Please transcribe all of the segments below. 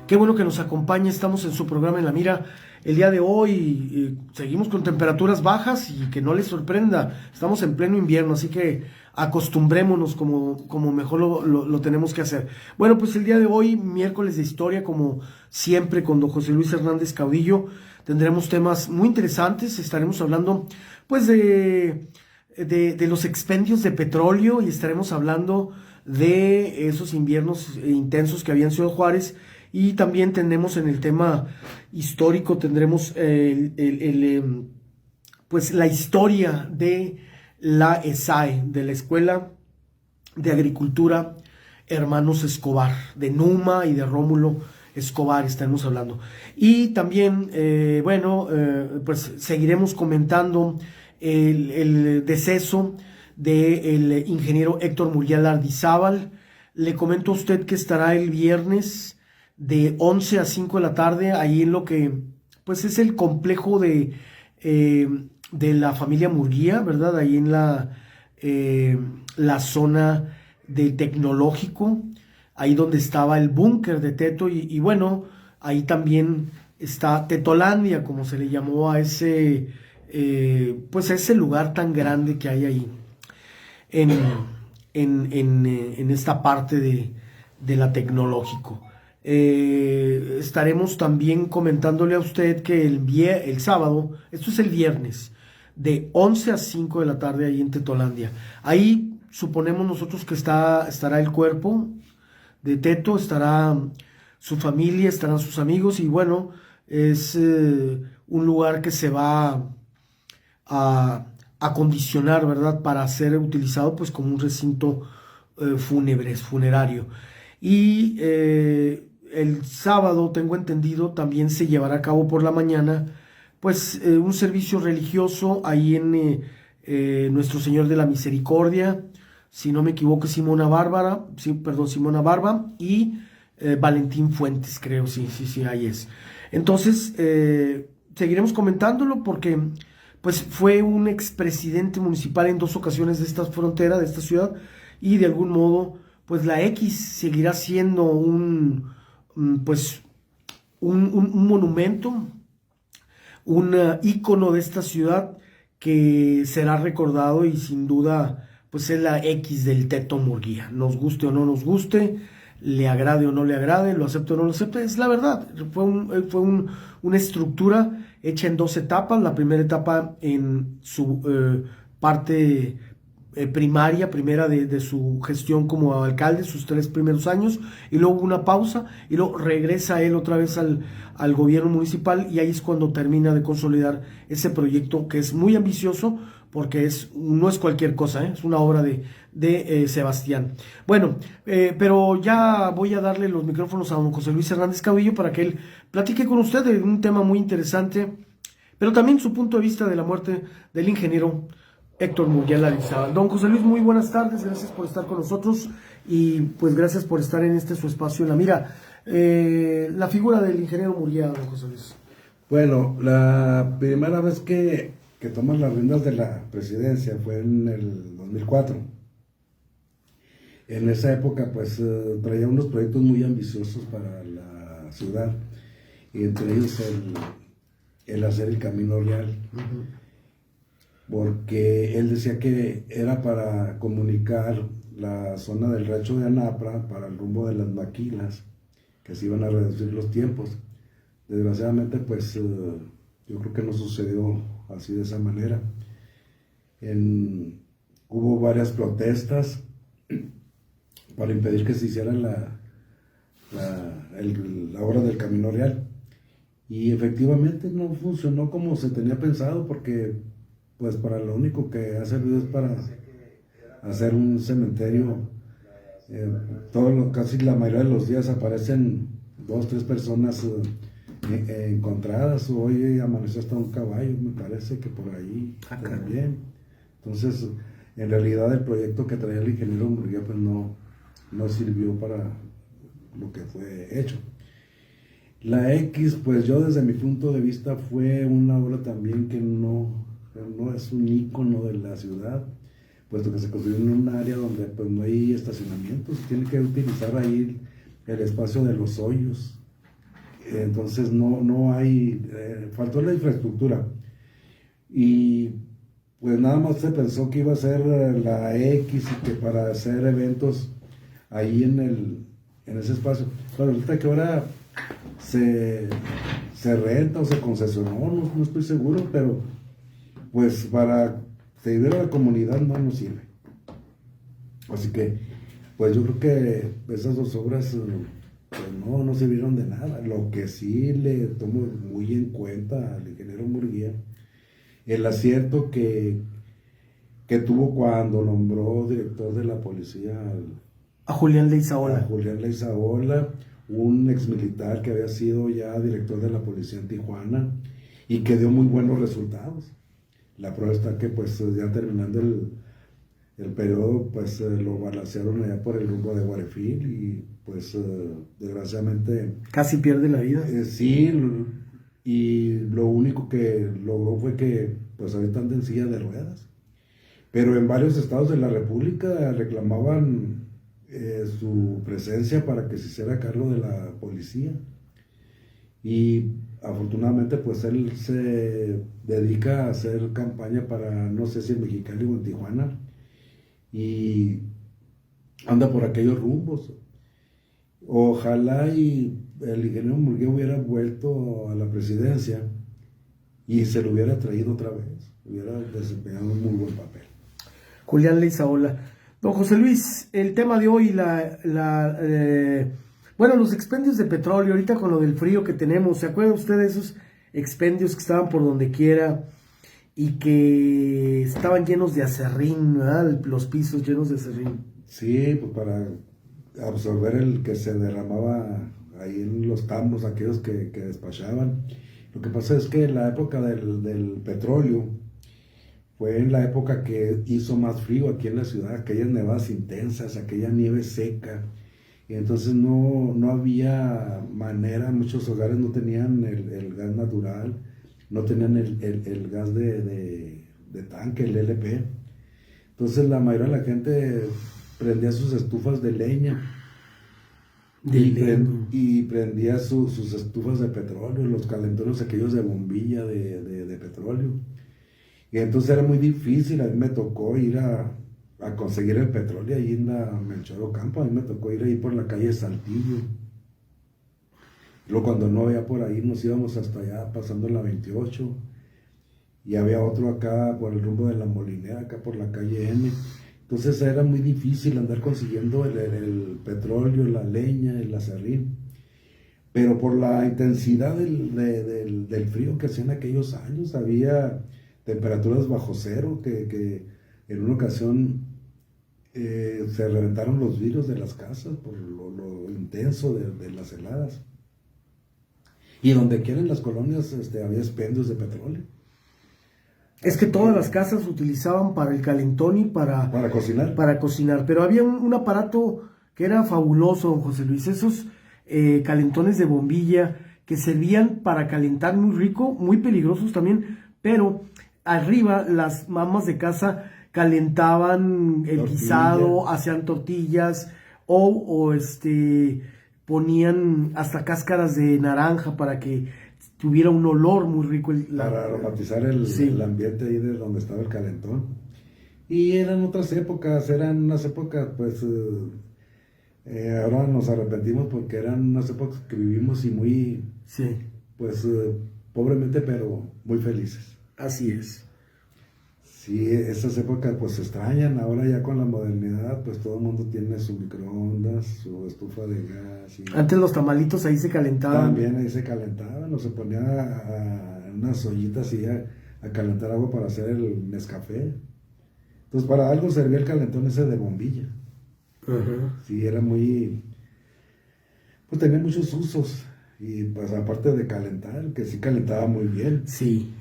Qué bueno que nos acompaña, estamos en su programa En la Mira. El día de hoy seguimos con temperaturas bajas y que no les sorprenda, estamos en pleno invierno, así que acostumbrémonos como mejor lo tenemos que hacer. Bueno, pues el día de hoy, miércoles de historia, como siempre con don José Luis Hernández Caudillo, tendremos temas muy interesantes, estaremos hablando pues de los expendios de petróleo y estaremos hablando de esos inviernos intensos que había en Ciudad Juárez y también tenemos en el tema histórico, tendremos pues la historia de la ESAE, de la Escuela de Agricultura Hermanos Escobar, de Numa y de Rómulo Escobar estaremos hablando. Y también, pues seguiremos comentando el deceso del ingeniero Héctor Muriel Ardizábal. Le comento a usted que estará el viernes de 11 a 5 de la tarde, ahí en lo que pues es el complejo de la familia Murguía, ¿verdad? Ahí en la zona del tecnológico, ahí donde estaba el búnker de Teto, y bueno, ahí también está Tetolandia, como se le llamó a pues a ese lugar tan grande que hay ahí en, en esta parte de la tecnológico. Estaremos también comentándole a usted que el sábado, esto es el viernes, de 11 a 5 de la tarde ahí en Tetolandia. Ahí suponemos nosotros que estará el cuerpo de Teto, estará su familia, estarán sus amigos y bueno, es un lugar que se va a acondicionar, ¿verdad? Para ser utilizado pues como un recinto funerario. Y el sábado, tengo entendido, también se llevará a cabo por la mañana pues un servicio religioso ahí en Nuestro Señor de la Misericordia, si no me equivoco, Simona Bárbara, sí, perdón, Simona Barba y Valentín Fuentes, creo, sí, ahí es. Entonces, seguiremos comentándolo porque pues fue un expresidente municipal en dos ocasiones de esta frontera, de esta ciudad, y de algún modo, pues la X seguirá siendo pues un monumento, un ícono de esta ciudad que será recordado y sin duda pues es la X del Teto Murguía. Nos guste o no nos guste, le agrade o no le agrade, lo acepte o no lo acepte, es la verdad. Una estructura hecha en dos etapas. La primera etapa en su parte primera de su gestión como alcalde, sus 3 primeros años, y luego una pausa, y luego regresa él otra vez al gobierno municipal, y ahí es cuando termina de consolidar ese proyecto que es muy ambicioso, porque no es cualquier cosa, es una obra de Sebastián. Bueno, pero ya voy a darle los micrófonos a don José Luis Hernández Caudillo para que él platique con usted de un tema muy interesante, pero también su punto de vista de la muerte del ingeniero Héctor Muriel Ardizábal. Don José Luis, muy buenas tardes, gracias por estar con nosotros y pues gracias por estar en su espacio en la mira. La figura del ingeniero Muriel, don José Luis. Bueno, la primera vez que tomas las riendas de la presidencia fue en el 2004. En esa época pues traía unos proyectos muy ambiciosos para la ciudad, y entre ellos el hacer el Camino Real. Porque él decía que era para comunicar la zona del Rancho de Anapra para el rumbo de las maquilas, que se iban a reducir los tiempos. Desgraciadamente, pues yo creo que no sucedió así de esa manera. Hubo varias protestas para impedir que se hiciera la obra del Camino Real, y efectivamente no funcionó como se tenía pensado, porque pues para lo único que ha servido es para hacer un cementerio. Casi la mayoría de los días aparecen 2, 3 personas encontradas. Hoy amaneció hasta un caballo, me parece que por ahí también. Entonces, en realidad el proyecto que traía el ingeniero Murguía pues no sirvió para lo que fue hecho. La X, pues yo desde mi punto de vista fue una obra también que no es un ícono de la ciudad, puesto que se construyó en un área donde pues no hay estacionamientos, tiene que utilizar ahí el espacio de los hoyos, Entonces no hay, faltó la infraestructura. Y pues nada más se pensó que iba a ser la X y que para hacer eventos ahí en ese espacio. Pero resulta que ahora se renta o se concesionó, no estoy seguro, pero pues para servir a la comunidad no sirve. Así que, pues yo creo que esas dos obras pues no sirvieron de nada. Lo que sí le tomo muy en cuenta al ingeniero Murguía, el acierto que tuvo cuando nombró director de la policía A Julián a Leizaola. Julián Leizaola, un exmilitar que había sido ya director de la policía en Tijuana y que dio muy buenos resultados. La prueba está que pues ya terminando el periodo pues lo balacearon allá por el rumbo de Guarefil y pues desgraciadamente Casi pierde la vida. sí, y lo único que logró fue que pues ahorita anda en silla de ruedas. Pero en varios estados de la República reclamaban su presencia para que se hiciera cargo de la policía. Y afortunadamente pues él se dedica a hacer campaña para, no sé si en Mexicali o en Tijuana, y anda por aquellos rumbos. Ojalá y el ingeniero Murguía hubiera vuelto a la presidencia y se lo hubiera traído otra vez, hubiera desempeñado un muy buen papel. Julián Leizaola. Don José Luis, el tema de hoy, bueno, los expendios de petróleo, ahorita con lo del frío que tenemos, ¿se acuerda usted de esos expendios que estaban por donde quiera y que estaban llenos de aserrín, ¿verdad? Los pisos llenos de aserrín. Sí, pues para absorber el que se derramaba ahí en los tambos, aquellos que despachaban. Lo que pasa es que la época del petróleo fue en la época que hizo más frío aquí en la ciudad, aquellas nevadas intensas, aquella nieve seca. Y entonces no había manera, muchos hogares no tenían el gas natural, no tenían el gas de tanque, el LP. Entonces la mayoría de la gente prendía sus estufas de leña y prendía sus estufas de petróleo, los calentones aquellos de bombilla de petróleo. Y entonces era muy difícil, a mí me tocó ir a conseguir el petróleo ahí en la Melchor Ocampo, a mí me tocó ir ahí por la calle Saltillo. Luego cuando no había por ahí nos íbamos hasta allá pasando la 28 y había otro acá por el rumbo de la Molinera, acá por la calle M. Entonces era muy difícil andar consiguiendo el petróleo, la leña, el aserrín. Pero por la intensidad del frío que hacía en aquellos años, había temperaturas bajo cero, que en una ocasión se reventaron los vidrios de las casas por lo intenso de las heladas. Y donde quiera en las colonias había expendios de petróleo. Es que todas las casas se utilizaban para el calentón y para cocinar. Para cocinar, pero había un aparato que era fabuloso, don José Luis, esos calentones de bombilla que servían para calentar muy rico, muy peligrosos también, pero arriba las mamás de casa calentaban el guisado, hacían tortillas o ponían hasta cáscaras de naranja para que tuviera un olor muy rico. Para aromatizar el ambiente ahí de donde estaba el calentón. Y eran otras épocas, eran unas épocas, pues, ahora nos arrepentimos porque eran unas épocas que vivimos y muy, pues, pobremente, pero muy felices. Así es. Sí, esas épocas pues se extrañan, ahora ya con la modernidad pues todo el mundo tiene su microondas, su estufa de gas. Antes los tamalitos ahí se calentaban. También ahí se calentaban, o se ponía unas ollitas y a calentar agua para hacer el Nescafé. Entonces para algo servía el calentón ese de bombilla. Sí, era muy, pues tenía muchos usos y pues aparte de calentar, que sí calentaba muy bien. Sí.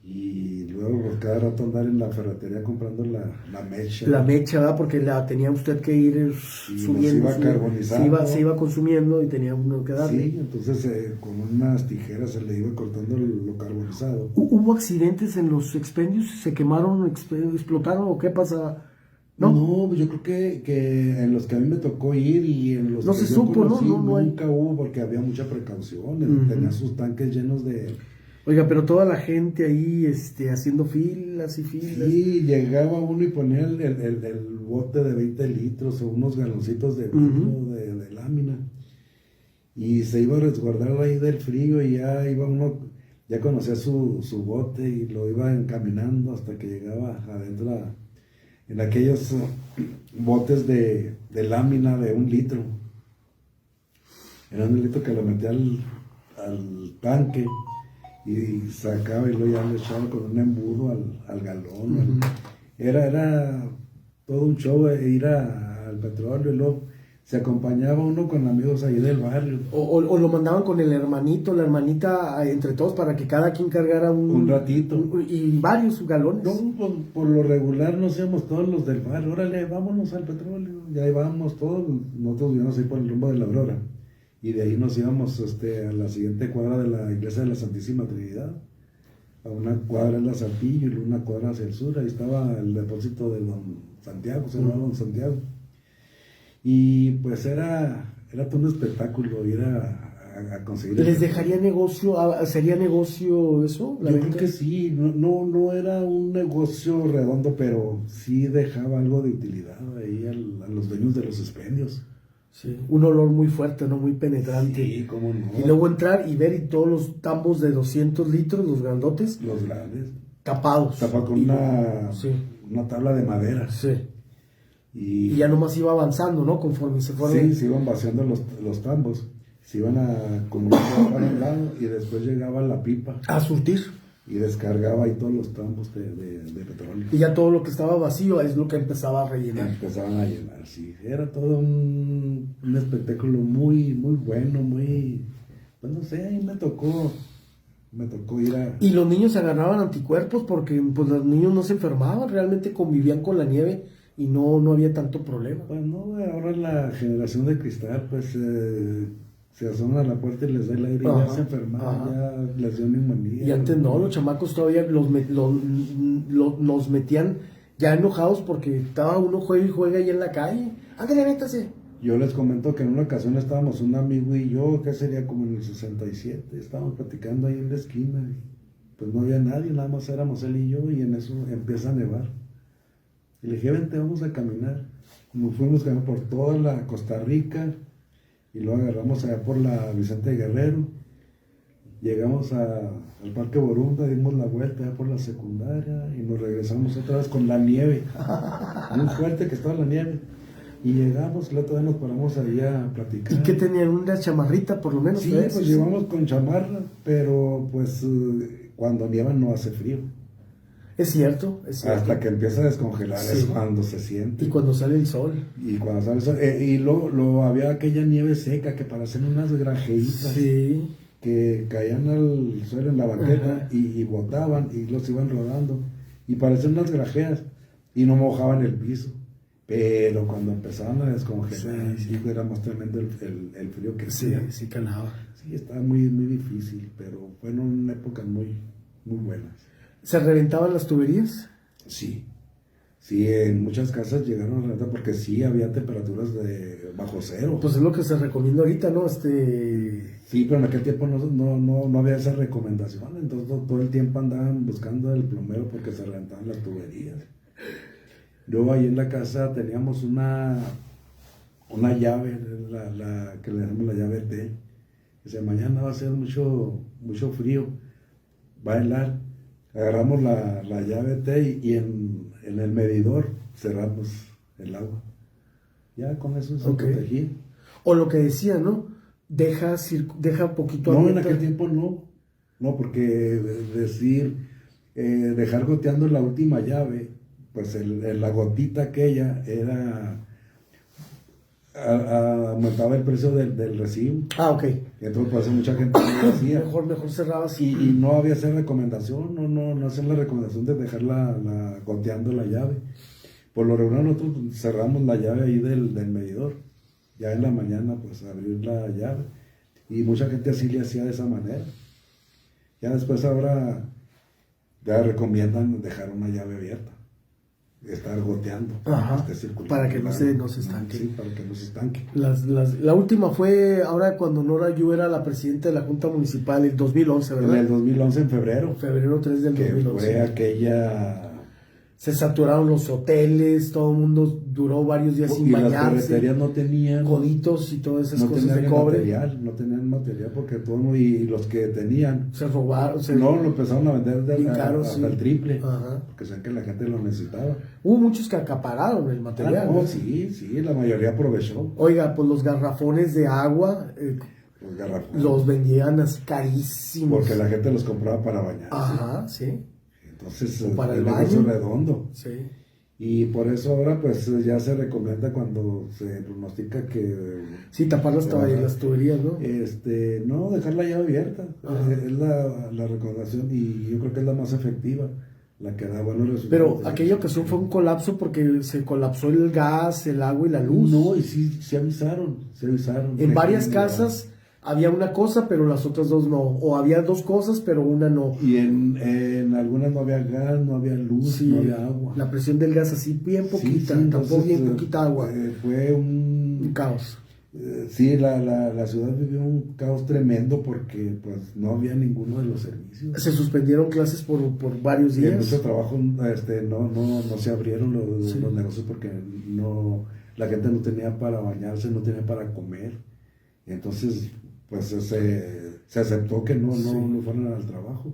Y luego pues, cada rato andar en la ferretería comprando la mecha. La mecha, ¿verdad? Porque la tenía usted que ir subiendo. Se iba carbonizando. Se iba consumiendo y tenía uno que darle. Sí, entonces con unas tijeras se le iba cortando lo carbonizado. ¿Hubo accidentes en los expendios? ¿Se quemaron, explotaron o qué pasa? ¿no? No, yo creo que en los que a mí me tocó ir y en los No que se yo supo, ¿no? conocí, No hay. nunca hubo porque había mucha precaución. Tenían sus tanques llenos de... Oiga, pero toda la gente ahí, haciendo filas y filas. Sí, llegaba uno y ponía el bote de 20 litros o unos galoncitos de vidrio, de lámina. Y se iba a resguardar ahí del frío y ya iba uno, ya conocía su bote y lo iba encaminando hasta que llegaba adentro en aquellos botes de lámina de 1 litro. Era 1 litro que lo metía al tanque y sacaba y luego ya lo echaba con un embudo al galón. Era todo un show ir al petróleo y luego se acompañaba uno con amigos ahí del barrio. O lo mandaban con el hermanito, la hermanita, entre todos para que cada quien cargara Un ratito. Y varios galones. No, por lo regular nos íbamos todos los del barrio, órale, vámonos al petróleo. Y ahí vamos todos, nosotros íbamos ahí por el rumbo de la Aurora. Y de ahí nos íbamos a la siguiente cuadra de la iglesia de la Santísima Trinidad. A una cuadra en la Saltillo y una cuadra hacia el sur. Ahí estaba el depósito de Don Santiago, se llamaba Don Santiago. Y pues era todo un espectáculo ir a conseguir. ¿Les dejaría negocio? ¿Sería negocio eso? Yo creo que sí, no era un negocio redondo, pero sí dejaba algo de utilidad ahí a los dueños de los expendios. Sí, un olor muy fuerte, ¿no? Muy penetrante. Sí, cómo no. Y luego entrar y ver y todos los tambos de 200 litros, los grandotes, Los grandes. tapados. Tapados con una tabla de madera. Sí. Y ya nomás iba avanzando, ¿no? Conforme se fueron. Sí, se iban vaciando los tambos. Se iban acumulando para un lado y después llegaba la pipa. A surtir. Y descargaba ahí todos los tambos de petróleo. Y ya todo lo que estaba vacío es lo que empezaba a rellenar. Empezaban a llenar, sí. Era todo un espectáculo muy, muy bueno, muy... Pues no sé, ahí me tocó ir a... Y los niños se agarraban anticuerpos porque pues los niños no se enfermaban, realmente convivían con la nieve y no había tanto problema. Pues no, ahora la generación de cristal, pues se asoman a la puerta y les da el aire y ya se enfermaban, ya les dio neumonía. Y antes no, los chamacos todavía nos metían ya enojados porque estaba uno juega y juega ahí en la calle. Ándale, métase. Yo les comento que en una ocasión estábamos un amigo y yo, que sería como en el 67, estábamos platicando ahí en la esquina. Y pues no había nadie, nada más éramos él y yo, y en eso empieza a nevar. Y le dije, vente, vamos a caminar. Nos fuimos por toda la Costa Rica y luego agarramos allá por la Vicente Guerrero. Llegamos al Parque Borunda, dimos la vuelta allá por la secundaria y nos regresamos otra vez con la nieve. Muy fuerte que estaba la nieve. Y llegamos, la otra vez nos paramos ahí a platicar. ¿Y qué tenían? ¿Una chamarrita por lo menos? Sí, pues llevamos con chamarra, pero pues cuando nieva no hace frío. Es cierto. Hasta que empieza a descongelar es cuando se siente. Y cuando sale el sol. Y cuando sale el sol. Y luego había aquella nieve seca que parecían unas granjeritas. Sí. Que caían al suelo en la banqueta y botaban y los iban rodando. Y parecían unas grajeas y no mojaban el piso. Pero cuando empezaban a descongelar, era más tremendo el frío que hacía. Sí, calaba. Sí, estaba muy, muy difícil, pero fueron épocas muy, muy buenas. ¿Se reventaban las tuberías? Sí, en muchas casas llegaron a reventar porque sí había temperaturas de bajo cero. Pues es lo que se recomienda ahorita, ¿no? Sí, pero en aquel tiempo no había esa recomendación, entonces todo el tiempo andaban buscando el plomero porque se reventaban las tuberías. Luego ahí en la casa teníamos una llave, la que le llamamos la llave T. Dice, mañana va a ser mucho frío, va a helar. Agarramos la llave T y en el medidor cerramos el agua. Ya con eso se protegía. O lo que decía, ¿no? Deja poquito abierto. No, en aquel tiempo no. No, porque dejar goteando la última llave, pues la gotita aquella aumentaba el precio del recibo. Ah, ok. Entonces, pues mucha gente lo hacía. Mejor cerraba así. Y no había esa recomendación, no hacían la recomendación de dejarla goteando la llave. Por lo regular nosotros cerramos la llave ahí del medidor. Ya en la mañana, pues abrir la llave. Y mucha gente así le hacía de esa manera. Ya después ahora ya recomiendan dejar una llave abierta. estar goteando, Ajá, esté circulando para que el no agua. se estanque. Sí, para que no se estanque. La última fue ahora cuando Nora Yu era la presidenta de la Junta Municipal, el 2011, En ¿verdad? el 2011, en febrero, Febrero 3 del que 2011. fue aquella... Se saturaron los hoteles, todo el mundo duró varios días sin Y las bañarse, ferreterías no tenían... coditos y todas esas No cosas tenían de el cobre. material, no tenían material porque todo mundo, y los que tenían, Se robaron, no, lo empezaron a vender bien caro, hasta sí. el triple, Ajá. porque saben que la gente lo necesitaba. Hubo muchos que acapararon el material. No, ¿no? sí, la mayoría aprovechó Oiga, pues los garrafones de agua los garrafones, los vendían así carísimos. porque la gente los compraba para bañarse. Ajá, sí. Entonces, O para el negocio baño. redondo. Sí. Y por eso ahora pues ya se recomienda cuando se pronostica que Sí, tapar las tuberías, ¿no? no, dejar la llave abierta. Ajá. Es la recomendación y yo creo que es la más efectiva, la que da buenos resultados. Pero aquella ocasión fue un colapso porque se colapsó el gas, el agua y la luz. No, y sí, se avisaron. En varias casas había una cosa, pero las otras dos no. O había dos cosas, pero una no. Y en algunas no había gas, no había luz, Sí, no había agua. la presión del gas así bien poquita, Sí, tampoco entonces, bien poquita agua. Fue Un caos. sí, la ciudad vivió un caos tremendo porque pues no había ninguno de los servicios. Se suspendieron clases por varios Y en días. mucho trabajo no se abrieron los negocios porque la gente no tenía para bañarse, no tenía para comer. Y entonces pues se aceptó que no fueran al trabajo.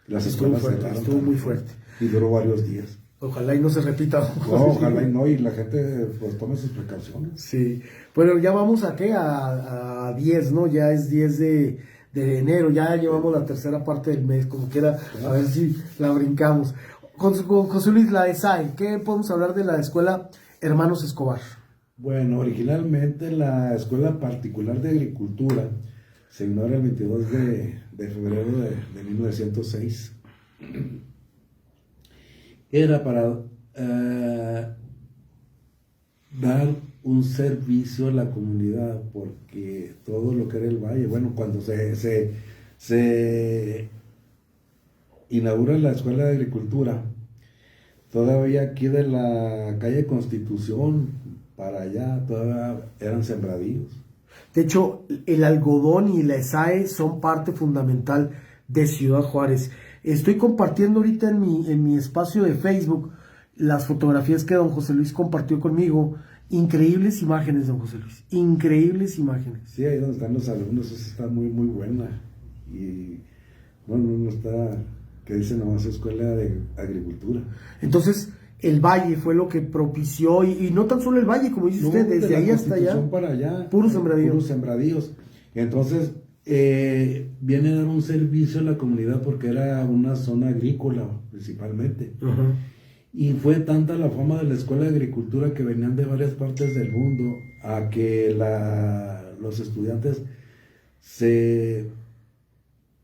Las escuelas cerraron estuvo muy fuerte. y duró varios días. Ojalá y no se repita. No, ojalá y no, y la gente pues tome sus precauciones. Sí. Bueno, ya vamos a qué, a 10, ¿no? Ya es 10 de enero, ya llevamos la tercera parte del mes, como quiera, a ver si la brincamos. Con José Luis, la ESAE, ¿qué podemos hablar de la escuela Hermanos Escobar? Bueno, originalmente la Escuela Particular de Agricultura se inauguró el 22 de febrero de 1906. Era para dar un servicio a la comunidad, porque todo lo que era el valle, bueno, cuando se inaugura la Escuela de Agricultura, todavía aquí de la calle Constitución para allá, todavía eran sembradíos. De hecho, el algodón y la ESAE son parte fundamental de Ciudad Juárez. Estoy compartiendo ahorita en mi espacio de Facebook las fotografías que don José Luis compartió conmigo. Increíbles imágenes, don José Luis. Increíbles imágenes. Sí, ahí donde están los alumnos, eso está muy, muy buena. Y bueno, no está, que dice nomás Escuela de Agricultura. Entonces, el valle fue lo que propició, y no tan solo el valle, como dice usted, desde ahí hasta allá. Para allá. Puros sembradíos. Puros sembradíos. Entonces, viene a dar un servicio a la comunidad porque era una zona agrícola principalmente. Uh-huh. Y fue tanta la fama de la Escuela de Agricultura que venían de varias partes del mundo a que los estudiantes se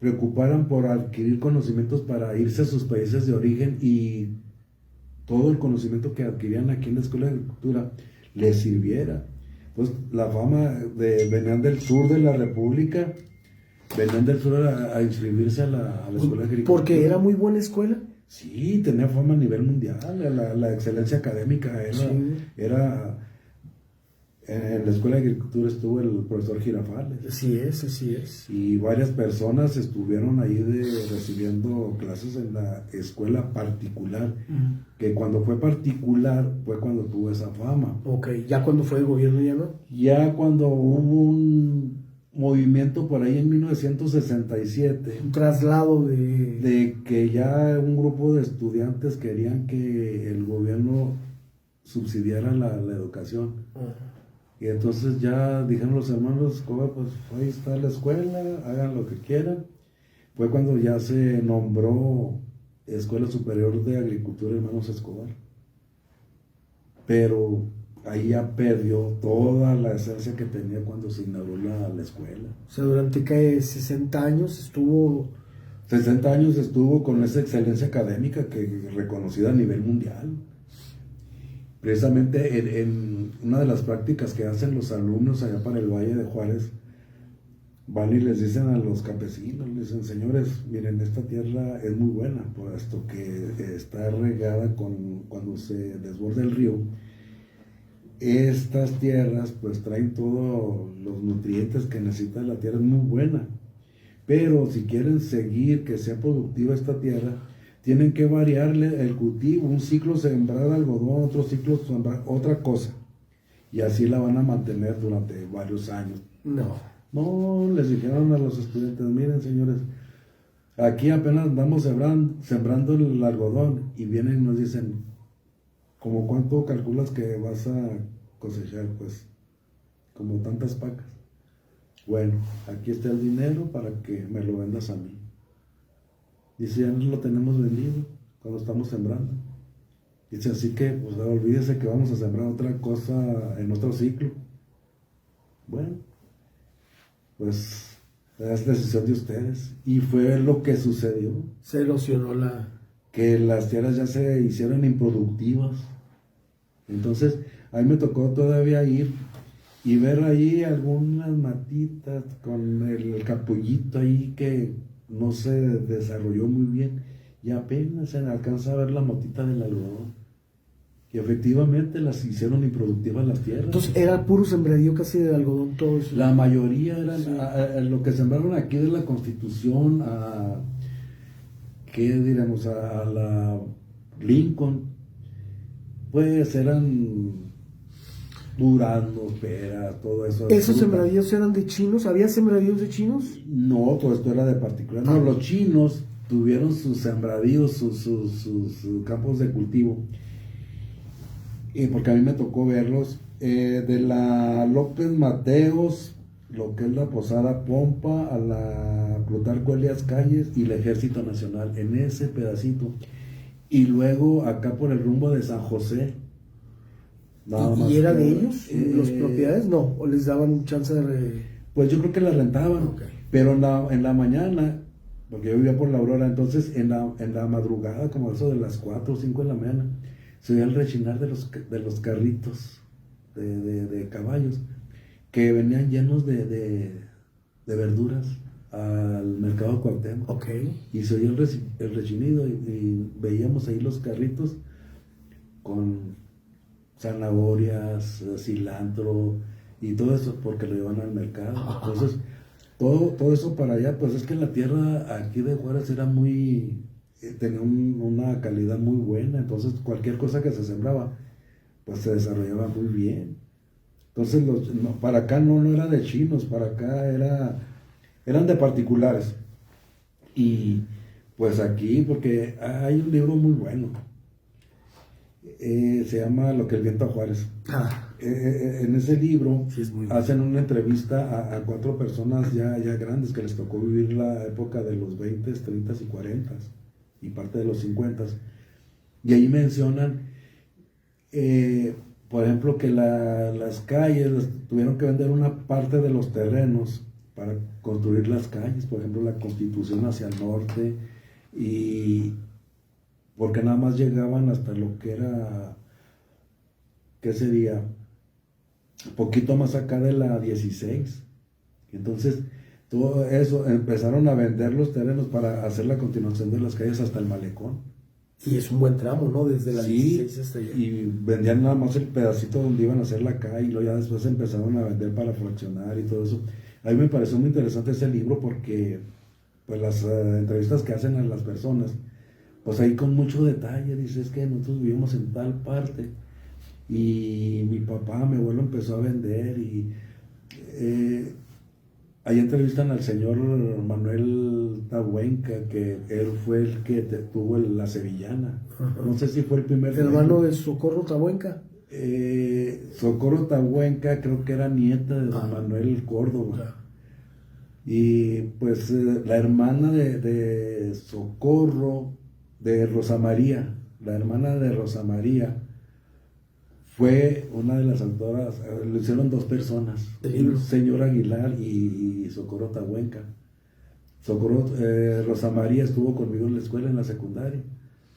preocuparan por adquirir conocimientos para irse a sus países de origen, y todo el conocimiento que adquirían aquí en la Escuela de Agricultura les sirviera. Pues la fama venían del sur de la República, venían del sur a inscribirse a la Escuela de Agricultura. Porque era muy buena escuela. Sí, tenía fama a nivel mundial, la excelencia académica era en la Escuela de Agricultura estuvo el profesor Girafales. Así es. Y varias personas estuvieron ahí recibiendo clases en la escuela particular, que cuando fue particular fue cuando tuvo esa fama. Ok, ya cuando fue de gobierno ya no. Ya cuando hubo un movimiento por ahí en 1967, un traslado de que ya un grupo de estudiantes querían que el gobierno subsidiara la educación. Uh-huh. Y entonces ya dijeron los hermanos Escobar, pues ahí está la escuela, hagan lo que quieran. Fue cuando ya se nombró Escuela Superior de Agricultura Hermanos Escobar. Pero ahí ya perdió toda la esencia que tenía cuando se inauguró la escuela. O sea, durante 60 años estuvo... 60 años estuvo con esa excelencia académica que reconocida a nivel mundial. Precisamente en una de las prácticas que hacen los alumnos allá para el Valle de Juárez, van y les dicen a los campesinos, les dicen, señores, miren, esta tierra es muy buena, puesto que está regada cuando se desborda el río. Estas tierras pues traen todos los nutrientes que necesita la tierra, es muy buena. Pero si quieren seguir que sea productiva esta tierra, tienen que variarle el cultivo, un ciclo sembrar algodón, otro ciclo sembrar otra cosa. Y así la van a mantener durante varios años. No, les dijeron a los estudiantes, miren señores, aquí apenas andamos sembrando el algodón y vienen y nos dicen, ¿cómo cuánto calculas que vas a cosechar? Pues como tantas pacas. Bueno, aquí está el dinero para que me lo vendas a mí. Dice, ya nos lo tenemos vendido cuando estamos sembrando. Dice, así que pues olvídese que vamos a sembrar otra cosa en otro ciclo. Bueno, pues es decisión de ustedes. Y fue lo que sucedió. Se erosionó que las tierras ya se hicieron improductivas. Entonces, a mí me tocó todavía ir y ver ahí algunas matitas con el capullito ahí que no se desarrolló muy bien. Y apenas se alcanza a ver la motita del algodón. Y efectivamente las hicieron improductivas las tierras. Entonces era puro sembradío casi de algodón todo eso. La mayoría eran Sí. lo que sembraron aquí de la Constitución ¿qué diremos? A la Lincoln, pues eran duraznos, peras, todo eso. ¿Esos sembradíos eran de chinos? ¿Había sembradíos de chinos? No, todo esto era de particular. No, los chinos tuvieron sus sembradíos, sus campos de cultivo. Porque a mí me tocó verlos. De la López Mateos, lo que es la Posada Pompa, a la Plutarco Elías Calles y el Ejército Nacional, en ese pedacito. Y luego acá por el rumbo de San José. ¿Y era de ellos? ¿Las propiedades? No, o les daban chance de... Pues yo creo que las rentaban. Okay. Pero en la mañana, porque yo vivía por la Aurora, entonces en la madrugada, como eso de las 4 o 5 de la mañana, se oía el rechinar de los carritos de caballos que venían llenos de verduras al mercado Cuauhtémoc. Okay. Y se oía el rechinido y veíamos ahí los carritos con zanahorias, cilantro y todo eso porque lo llevan al mercado. Entonces, todo eso para allá, pues es que la tierra aquí de Juárez era tenía una calidad muy buena, entonces cualquier cosa que se sembraba, pues se desarrollaba muy bien. Entonces, para acá no era de chinos, para acá eran de particulares. Y pues aquí, porque hay un libro muy bueno, se llama Lo que el viento a Juárez. En ese libro sí, hacen una entrevista a 4 personas ya grandes que les tocó vivir la época de los 20, 30 y 40 y parte de los 50. Y ahí mencionan, por ejemplo, que las calles tuvieron que vender una parte de los terrenos para construir las calles, por ejemplo, la Constitución hacia el norte, y porque nada más llegaban hasta lo que era, ¿qué sería? Poquito más acá de la 16. Entonces, todo eso, empezaron a vender los terrenos para hacer la continuación de las calles hasta el Malecón. Y es un buen tramo, ¿no? Desde la 16 hasta allá. Y vendían nada más el pedacito donde iban a hacer la calle, y luego ya después empezaron a vender para fraccionar y todo eso. A mí me pareció muy interesante ese libro porque pues las entrevistas que hacen a las personas, pues ahí con mucho detalle, dices que nosotros vivimos en tal parte y mi papá, mi abuelo empezó a vender, y ahí entrevistan al señor Manuel Tabuenca, que él fue el que tuvo la Sevillana. No sé si fue el primer hermano de Socorro Tabuenca. Socorro Tabuenca creo que era nieta de don Manuel Córdoba. Y pues la hermana de Socorro, de Rosa María, la hermana de Rosa María, fue una de las autoras. Lo hicieron 2 personas, un señor Aguilar y Socorro Tabuenca. Rosa María estuvo conmigo en la escuela, en la secundaria,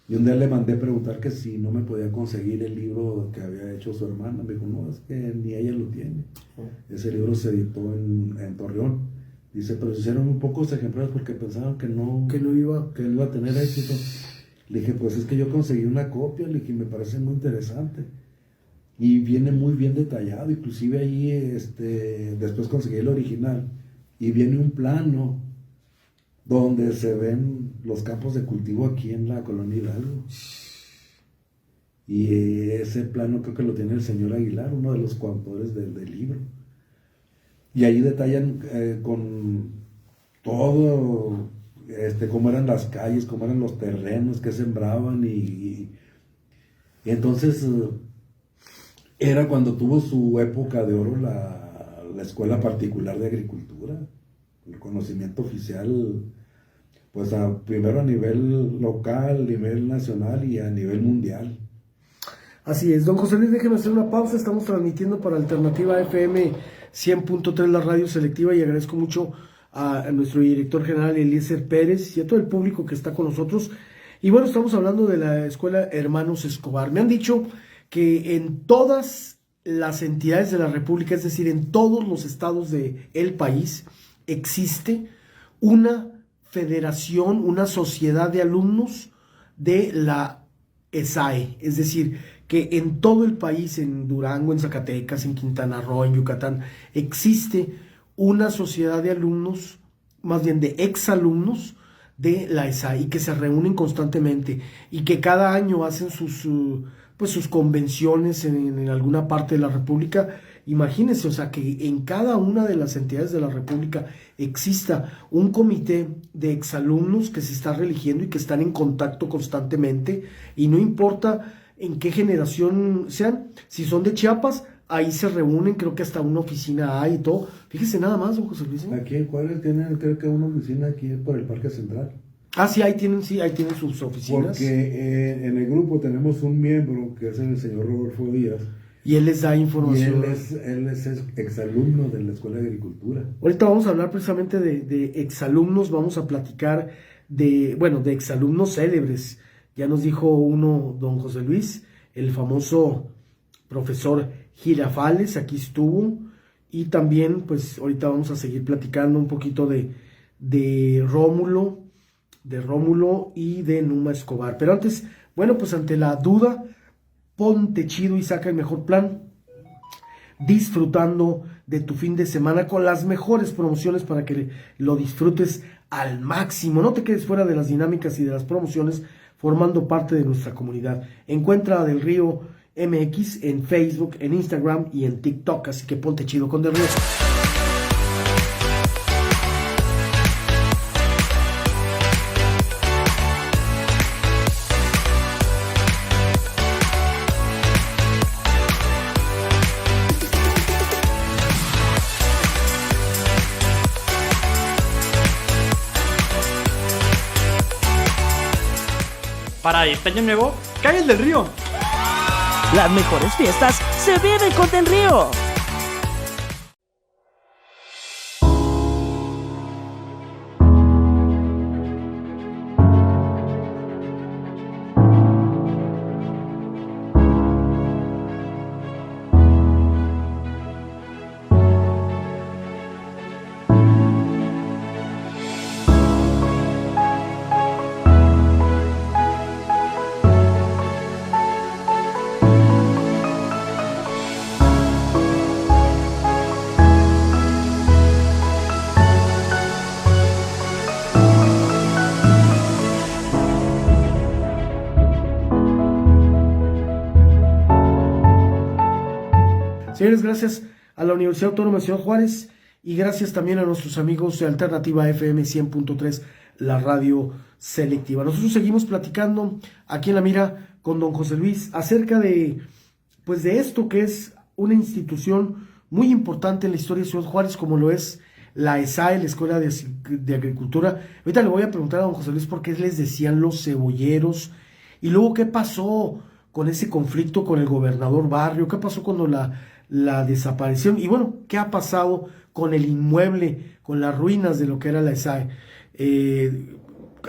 y un día le mandé preguntar que si no me podía conseguir el libro que había hecho su hermana. Me dijo, no, es que ni ella lo tiene. Ese libro se editó en Torreón, Dice, pero se hicieron muy pocos ejemplares porque pensaban que no iba a tener éxito. Le dije, pues es que yo conseguí una copia, le dije, me parece muy interesante. Y viene muy bien detallado, inclusive ahí después conseguí el original. Y viene un plano donde se ven los campos de cultivo aquí en la colonia Hidalgo. Y ese plano creo que lo tiene el señor Aguilar, uno de los coautores del libro. Y ahí detallan con todo, cómo eran las calles, cómo eran los terrenos que sembraban. Y entonces era cuando tuvo su época de oro la Escuela Particular de Agricultura, el conocimiento oficial, pues primero a nivel local, a nivel nacional y a nivel mundial. Así es, don José Luis, déjeme hacer una pausa. Estamos transmitiendo para Alternativa FM 100.3, la radio selectiva, y agradezco mucho a nuestro director general Eliezer Pérez y a todo el público que está con nosotros. Y bueno, estamos hablando de la Escuela Hermanos Escobar. Me han dicho que en todas las entidades de la República, es decir, en todos los estados del país, existe una federación, una sociedad de alumnos de la ESAE, es decir, que en todo el país, en Durango, en Zacatecas, en Quintana Roo, en Yucatán, existe una sociedad de alumnos, más bien de exalumnos de la ESAE, y que se reúnen constantemente y que cada año hacen sus convenciones en alguna parte de la República. Imagínense, o sea, que en cada una de las entidades de la República exista un comité de exalumnos que se está reeligiendo y que están en contacto constantemente, y no importa en qué generación sean, si son de Chiapas, ahí se reúnen, creo que hasta una oficina hay y todo. Fíjese nada más, don José Luis. Aquí en Juárez tienen, creo que una oficina aquí por el Parque Central. Ah, sí, ahí tienen sus oficinas. Porque en el grupo tenemos un miembro que es el señor Rodolfo Díaz. Y él les da información. Y él es exalumno de la Escuela de Agricultura. Ahorita vamos a hablar precisamente de exalumnos, vamos a platicar de exalumnos célebres. Ya nos dijo uno, don José Luis, el famoso profesor Girafales, aquí estuvo. Y también, pues, ahorita vamos a seguir platicando un poquito de Rómulo y de Numa Escobar. Pero antes, bueno, pues ante la duda, ponte chido y saca el mejor plan, disfrutando de tu fin de semana con las mejores promociones para que lo disfrutes al máximo. No te quedes fuera de las dinámicas y de las promociones, formando parte de nuestra comunidad. Encuentra a Del Río MX en Facebook, en Instagram y en TikTok, así que ponte chido con Del Río. Para este año nuevo, cae el Del Río. Las mejores fiestas se viven con Del Río. Señores, gracias a la Universidad Autónoma de Ciudad Juárez y gracias también a nuestros amigos de Alternativa FM 100.3, la radio selectiva. Nosotros seguimos platicando aquí en La Mira con don José Luis acerca de esto que es una institución muy importante en la historia de Ciudad Juárez, como lo es la ESAE, la Escuela de Agricultura. Ahorita le voy a preguntar a don José Luis por qué les decían los cebolleros, y luego qué pasó con ese conflicto con el gobernador Barrio, qué pasó cuando la desaparición, y bueno, qué ha pasado con el inmueble, con las ruinas de lo que era la ESAE.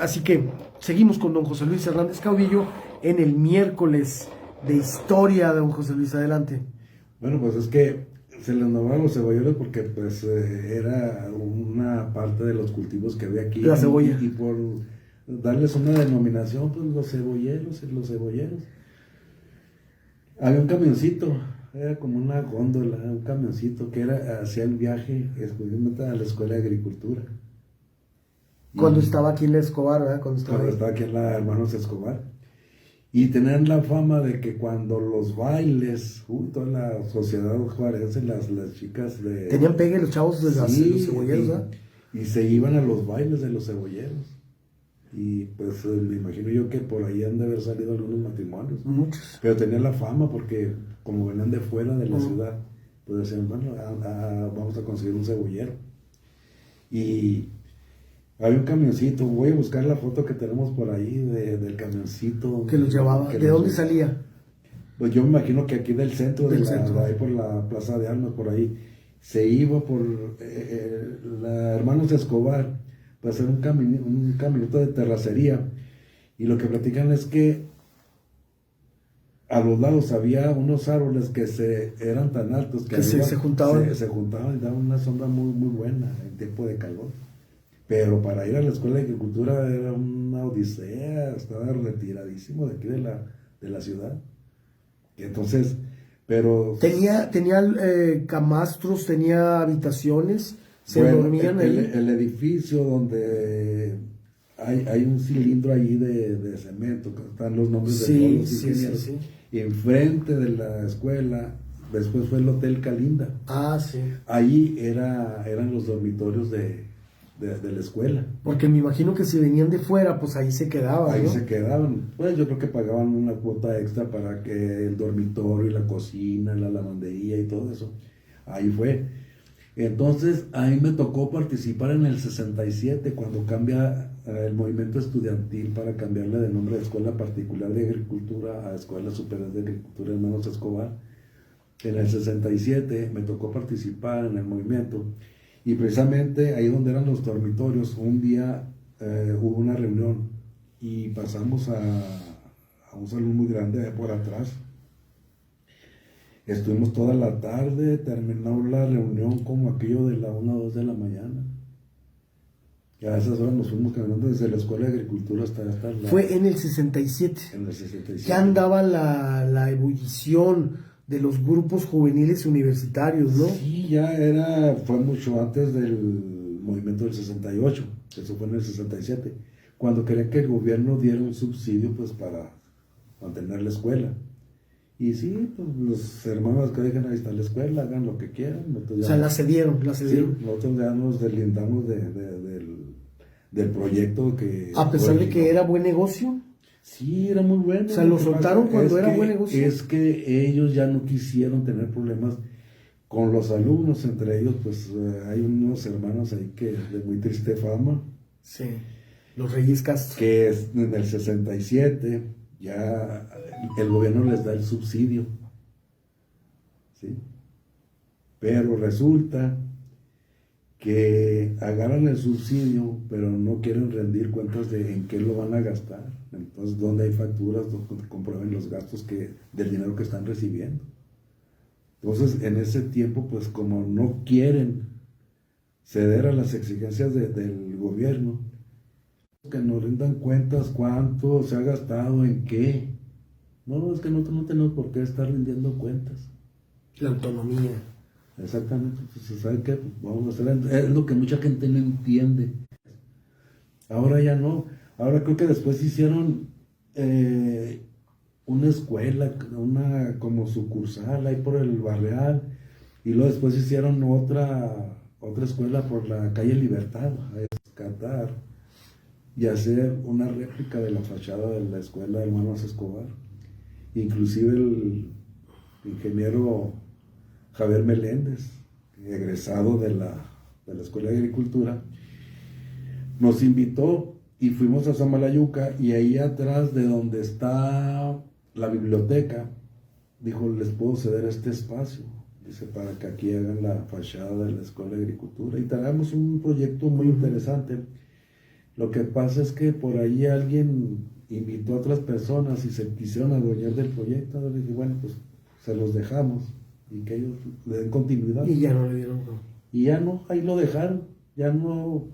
Así que seguimos con don José Luis Hernández Caudillo en el miércoles de historia. Don José Luis, adelante. Bueno, pues es que Se les nombraba los cebolleros porque pues era una parte de los cultivos que había aquí. La cebolla. Y por darles una denominación, pues los cebolleros. Había un camioncito, era como una góndola, un camioncito que hacía el viaje exclusivamente a la Escuela de Agricultura. Cuando estaba aquí en la Escobar, ¿verdad? Cuando estaba aquí en la Hermanos Escobar. Y tenían la fama de que cuando los bailes, toda la sociedad juarense, las chicas de... Tenían pegue los chavos de los cebolleros, ¿verdad? Y se iban a los bailes de los cebolleros. Y pues me imagino yo que por ahí han de haber salido algunos matrimonios. Muchos. Pero tenían la fama porque como venían de fuera de la ciudad, pues decían, bueno, vamos a conseguir un cebollero. Y había un camioncito, voy a buscar la foto que tenemos por ahí del camioncito. Que los llevaba. ¿De dónde salía? Pues yo me imagino que aquí del centro, Del centro. de ahí por la Plaza de Armas, por ahí. Se iba por la Hermanos Escobar para hacer un caminito de terracería. Y lo que platican es que a los lados había unos árboles que eran tan altos que se juntaban. Se juntaban y daban una sombra muy, muy buena en tiempo de calor. Pero para ir a la Escuela de Agricultura era una odisea, estaba retiradísimo de aquí de la ciudad. Y entonces, pero... Tenía camastros, tenía habitaciones, se dormían ahí. El edificio donde hay un cilindro ahí de cemento, que están los nombres de todos los ingenieros. Sí. Y enfrente de la escuela, después fue el Hotel Calinda. Ah, sí. Ahí eran los dormitorios de la escuela. Porque me imagino que si venían de fuera, pues ahí se quedaban, Ahí ¿no? se quedaban. Pues yo creo que pagaban una cuota extra para que el dormitorio y la cocina, la lavandería y todo eso. Ahí fue. Entonces, ahí me tocó participar en el 67, cuando cambia el movimiento estudiantil para cambiarle de nombre de Escuela Particular de Agricultura a Escuela Superior de Agricultura Hermanos Escobar. En el 67 me tocó participar en el movimiento. Y precisamente ahí donde eran los dormitorios, un día hubo una reunión y pasamos a un salón muy grande por atrás. Estuvimos toda la tarde, terminó la reunión como aquello de la 1 o 2 de la mañana. Y a esas horas nos fuimos caminando desde la Escuela de Agricultura hasta la... Fue en el 67. En el 67. Ya andaba la ebullición de los grupos juveniles universitarios, ¿no? Sí, fue mucho antes del movimiento del 68, eso fue en el 67, cuando querían que el gobierno diera un subsidio pues para mantener la escuela. Y sí, pues los hermanos que dijeron, ahí está la escuela, hagan lo que quieran. O sea, la cedieron. Sí, nosotros ya nos deslindamos del proyecto que... A pesar de que era buen negocio. Sí, era muy bueno. O sea, lo soltaron cuando era buen negocio. Es que ellos ya no quisieron tener problemas con los alumnos, entre ellos pues hay unos hermanos ahí que de muy triste fama. Sí, los Reyes Castro. Que en el 67 ya el gobierno les da el subsidio, ¿sí? Pero resulta que agarran el subsidio, pero no quieren rendir cuentas de en qué lo van a gastar. Entonces, donde hay facturas, donde comprueben los gastos del dinero que están recibiendo. Entonces, en ese tiempo, pues como no quieren ceder a las exigencias del gobierno, que nos rindan cuentas cuánto se ha gastado, en qué. No, es que nosotros no tenemos por qué estar rindiendo cuentas. La autonomía. Exactamente, pues ¿sabe qué? Pues vamos a hacer, es lo que mucha gente no entiende. Ahora ya no, ahora creo que después hicieron una escuela, una como sucursal ahí por el Barreal, y luego después hicieron otra escuela por la calle Libertad, a rescatar y hacer una réplica de la fachada de la escuela de Hermanos Escobar. Inclusive el ingeniero Javier Meléndez, egresado de la Escuela de Agricultura, nos invitó y fuimos a Samalayuca, y ahí atrás de donde está la biblioteca, dijo, les puedo ceder este espacio, dice, para que aquí hagan la fachada de la Escuela de Agricultura, y traemos un proyecto muy interesante. Lo que pasa es que por ahí alguien invitó a otras personas y se quisieron adueñar del proyecto. Le dije, bueno, pues se los dejamos. y que ellos le den continuidad. Y ya no le dieron. Y ya no, ahí lo dejaron, ya no,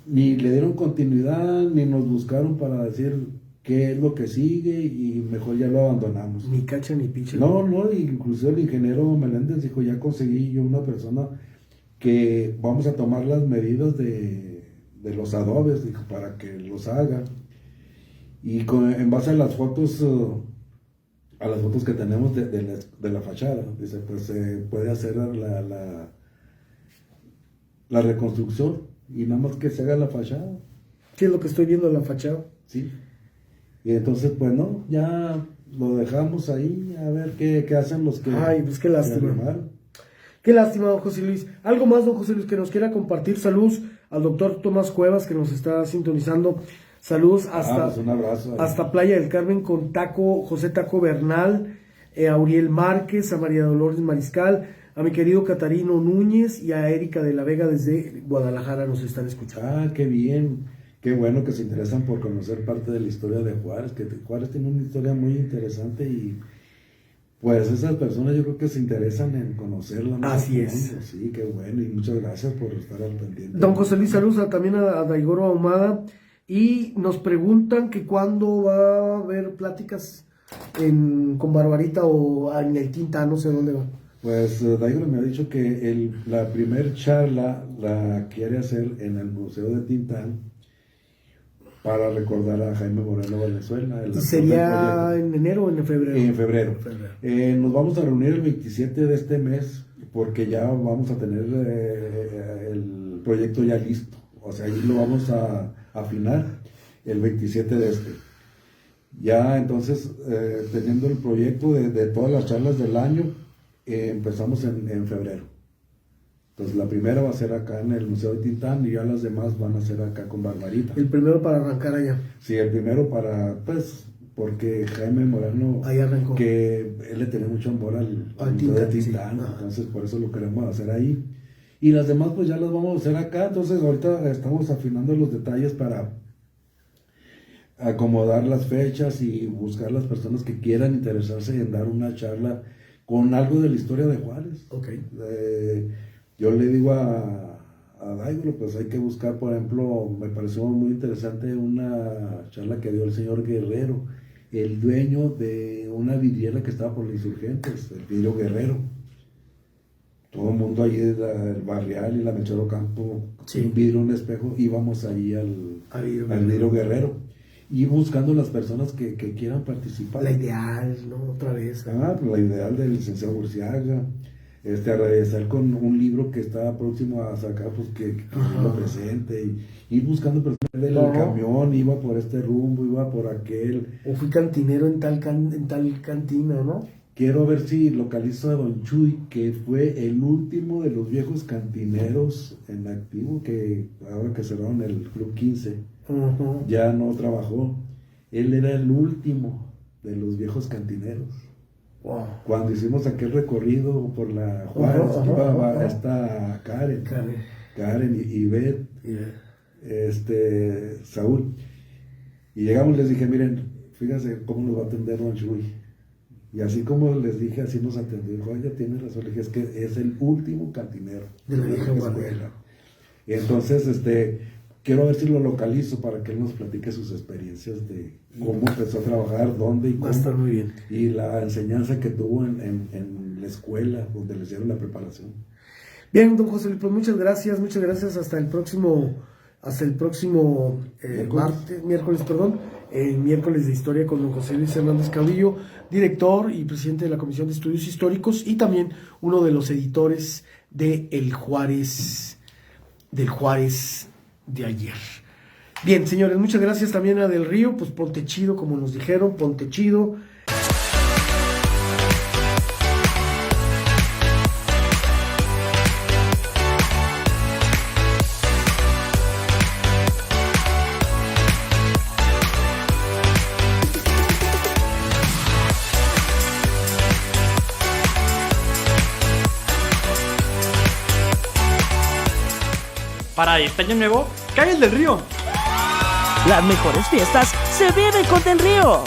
ni le dieron continuidad, ni nos buscaron para decir qué es lo que sigue, y mejor ya lo abandonamos. Ni cacha ni picha. No, incluso el ingeniero Meléndez dijo, ya conseguí yo una persona que vamos a tomar las medidas de los adobes, dijo, para que los haga. Y en base a las fotos que tenemos de la fachada, dice, pues se puede hacer la reconstrucción, y nada más que se haga la fachada. ¿Qué es lo que estoy viendo en la fachada? Sí. Y entonces, pues no, ya lo dejamos ahí, a ver qué hacen los que... Ay, pues qué lástima. arrimaron. Qué lástima, don José Luis. ¿Algo más, don José Luis, que nos quiera compartir? Saludos al doctor Tomás Cuevas, que nos está sintonizando. Saludos hasta, pues un abrazo ahí. hasta Playa del Carmen con José Taco Bernal, a Uriel Márquez, a María Dolores Mariscal, a mi querido Catarino Núñez y a Erika de la Vega desde Guadalajara nos están escuchando. Ah, qué bien, qué bueno que se interesan por conocer parte de la historia de Juárez, que Juárez tiene una historia muy interesante, y pues esas personas yo creo que se interesan en conocerla. ¿No? Así es. Sí, qué bueno, y muchas gracias por estar al pendiente. Don José Luis, saludos también a Daigoro Ahumada, y nos preguntan que cuándo va a haber pláticas con Barbarita o en el Tinta, no sé dónde va. Pues Daigoro me ha dicho que la primer charla la quiere hacer en el Museo de Tintán para recordar a Jaime Moreno Valenzuela. ¿Y sería en enero o en febrero? En febrero. Nos vamos a reunir el 27 de este mes, porque ya vamos a tener el proyecto ya listo. O sea, ahí lo vamos a afinar el 27 de este. Ya entonces, teniendo el proyecto de todas las charlas del año, empezamos en febrero. Entonces la primera va a ser acá en el Museo de Tintán, y ya las demás van a ser acá con Barbarita. El primero para arrancar allá. Sí, el primero porque Jaime Moreno, Ahí arrancó. que él le tenía mucho amor al Museo de Tintán, sí. entonces por eso lo queremos hacer ahí. Y las demás pues ya las vamos a hacer acá, entonces ahorita estamos afinando los detalles para acomodar las fechas y buscar las personas que quieran interesarse en dar una charla con algo de la historia de Juárez. Okay. Yo le digo a Daigoro, pues hay que buscar, por ejemplo, me pareció muy interesante una charla que dio el señor Guerrero, el dueño de una vidriera que estaba por los Insurgentes, el Vidrio Guerrero. Todo el mundo ahí, el Barrial y la Melchor Campo, sí. Un vidrio, un espejo, íbamos ahí al Vidrio Guerrero. Y buscando las personas que quieran participar. La ideal, ¿no? Otra vez. Pues la ideal del licenciado Burciaga. Agradecer con un libro que está próximo a sacar, pues que lo presente, y ir buscando personas del camión, iba por este rumbo, iba por aquel. O fui cantinero en tal cantina, ¿no? Quiero ver si localizo a Don Chuy, que fue el último de los viejos cantineros en activo, que ahora que cerraron el Club 15, ya no trabajó. Él era el último de los viejos cantineros. Wow. Cuando hicimos aquel recorrido por la Juárez, está Karen y Beth, Saúl. Y llegamos y les dije, miren, fíjense cómo nos va a atender Don Chuy. Y así como les dije, así nos atendió. Dijo, oye, tiene razón. Le dije, es que es el último cantinero de la vieja escuela. Y entonces, quiero ver si lo localizo para que él nos platique sus experiencias de cómo empezó a trabajar, dónde y cómo. Va a estar muy bien. Y la enseñanza que tuvo en la escuela, donde les dieron la preparación. Bien, don José Luis, pues muchas gracias. Hasta el próximo miércoles de historia con don José Luis Hernández Caudillo, director y presidente de la Comisión de Estudios Históricos, y también uno de los editores de del Juárez de ayer. Bien, señores, muchas gracias también a Del Río, pues ponte chido, como nos dijeron, ponte chido. Para este año nuevo, cae el Del Río. Las mejores fiestas se viven con Del Río.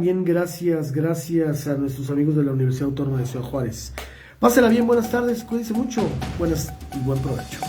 también gracias a nuestros amigos de la Universidad Autónoma de Ciudad Juárez. Pásela bien, buenas tardes, cuídense mucho, buenas y buen provecho.